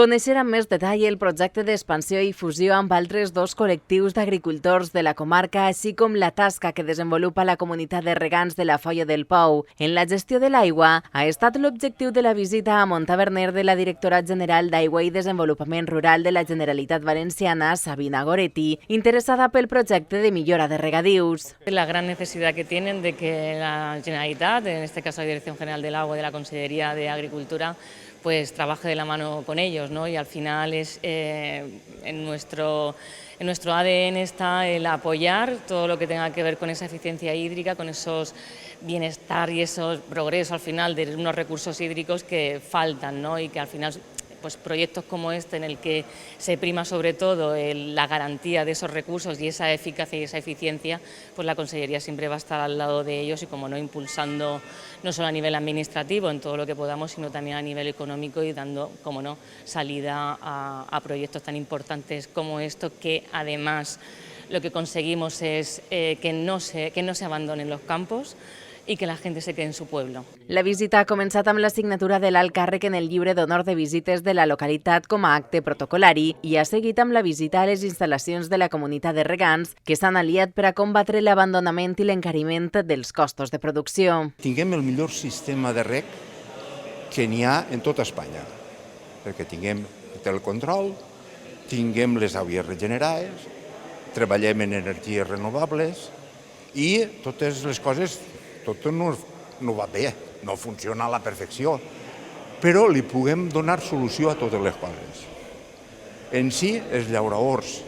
Conèixer amb més detall el projecte d'expansió i fusió amb altres dos col·lectius d'agricultors de la comarca, així com la tasca que desenvolupa la comunitat de regants de la Foia del Pou en la gestió de l'aigua, ha estat l'objectiu de la visita a Montaverner de la directora general d'Aigua i Desenvolupament Rural de la Generalitat Valenciana, Sabina Goretti, interessada pel projecte de millora de regadius. La gran necesidad que tienen de que la Generalitat, en este caso la Dirección General del Agua y de la Consellería de Agricultura, pues trabaje de la mano con ellos, ¿no? Y al final es en nuestro ADN está el apoyar todo lo que tenga que ver con esa eficiencia hídrica, con esos bienestar y esos progresos al final de unos recursos hídricos que faltan, ¿no? Y que al final pues proyectos como este en el que se prima sobre todo la garantía de esos recursos y esa eficacia y esa eficiencia, pues la Consellería siempre va a estar al lado de ellos y como no impulsando no solo a nivel administrativo en todo lo que podamos, sino también a nivel económico y dando, como no, salida a proyectos tan importantes como esto, que además lo que conseguimos es que no se abandonen los campos i que la gent se quede en su pueblo. La visita ha començat amb la signatura de l'alt càrrec en el llibre d'honor de visites de la localitat com a acte protocolari i ha seguit amb la visita a les instal·lacions de la comunitat de regants que s'han aliat per a combatre l'abandonament i l'encariment dels costos de producció. Tinguem el millor sistema de reg que n'hi ha en tota Espanya, perquè tinguem el control, tinguem les àuies regenerades, treballem en energies renovables i totes les coses. Tot no va bé, no funciona a la perfecció, però li puguem donar solució a totes les coses. En si, els llauradors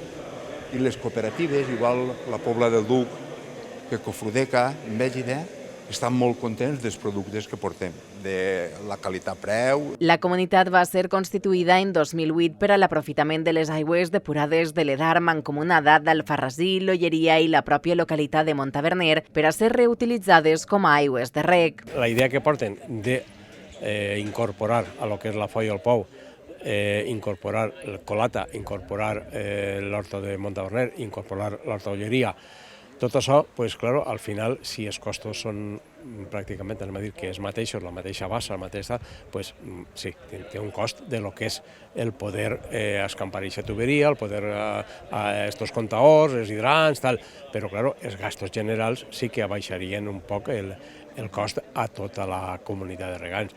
i les cooperatives, igual la Pobla del Duc, que Cofrudeca, en Bègida, estan molt contents dels productes que portem, de la qualitat-preu. La comunitat va ser constituïda en 2008 per a l'aprofitament de les aigües depurades de l'Edar mancomunada d'Alfarrasí, l'Olleria i la pròpia localitat de Montaverner per a ser reutilitzades com a aigües de reg. La idea que porten d'incorporar a lo que és la Foia del Pou, incorporar el Colata, incorporar l'Horta de Montaverner, incorporar l'Horta d'Olleria, tot això, pues, claro, al final, si els costos són pràcticament, anem a dir que és mateixos, la mateixa bassa, la mateixa, pues, sí, té un cost de lo que és el poder escampar aquesta tuberia, el poder estos comptadors, els hidrants, tal, però, claro, els gastos generals sí que abaixarien un poc el cost a tota la comunitat de regants.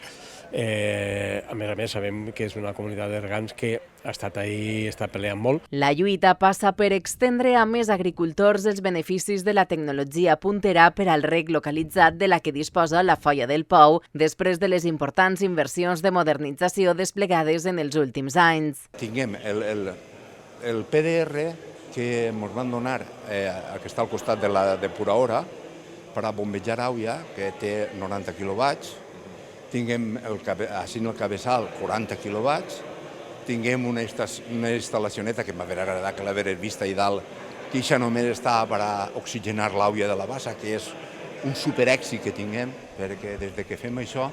A més, sabem que és una comunitat de regants que ha estat ahí, està peleant molt. La lluita passa per extendre a més agricultors els beneficis de la tecnologia puntera per al reg localitzat de la que disposa la Foia del Pou després de les importants inversions de modernització desplegades en els últims anys. Tinguem el PDR que ens van donar, que està al costat de la depuradora, per a bombejar aigua, que té 90 quilowatts, tinguem així el cabeçal 40 quilowatts, tinguem una instal·lacioneta que m'haurà agradat que l'hagués vista i dalt, que això només està per a oxigenar l'aigua de la bassa, que és un superèxit que tinguem, perquè des que fem això,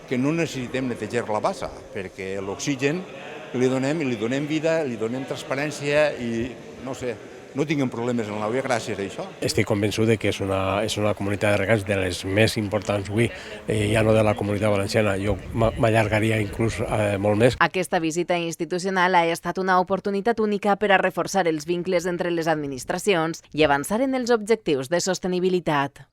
que no necessitem netejar la bassa, perquè l'oxigen li donem vida, li donem transparència i, no sé, no tinguem problemes en l'aigua gràcies a això. Estic convençut que és una comunitat de regants de les més importants avui, ja no de la comunitat valenciana, jo m'allargaria inclús molt més. Aquesta visita institucional ha estat una oportunitat única per a reforçar els vincles entre les administracions i avançar en els objectius de sostenibilitat.